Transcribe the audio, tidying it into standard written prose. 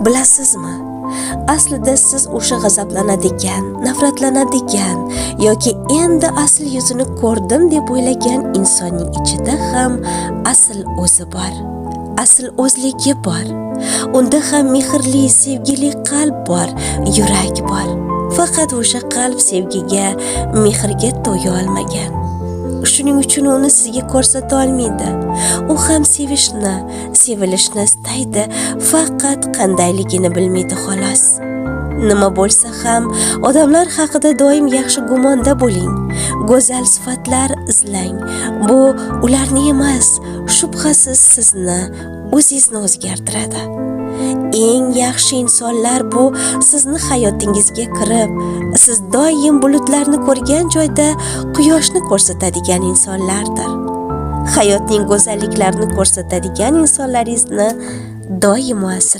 Bilasizmi? Aslida siz o'sha g'azablanadigan, nafratlanadigan yoki endi asl yuzini ko'rdim deb o'ylagan insonning ichida ham asl o'zi bor. Asl o'zligi bor. Unda ham mehrli, sevgili qalb bor, yurak bor. Faqat o'sha qalb sevgiga, mehrga to'ya olmagan. Shuning uchun uni sizga ko'rsata olmaydi. U ham sevishni, sevilishni istaydi, faqat qandayligini bilmaydi xolos. Nima bo'lsa ham odamlar haqida doim yaxshi gumonda bo'ling. Go'zal sifatlar izlang. Bu ularni emas, shubhasiz sizni, o'zingizni o'zgartiradi. Eng yaxshi insonlar bu sizni hayotingizga kirib, siz doim bulutlarni ko'rgan joyda quyoshni ko'rsatadigan insonlardir. Hayotning go'zalliklarini ko'rsatadigan insonlaringizni doimo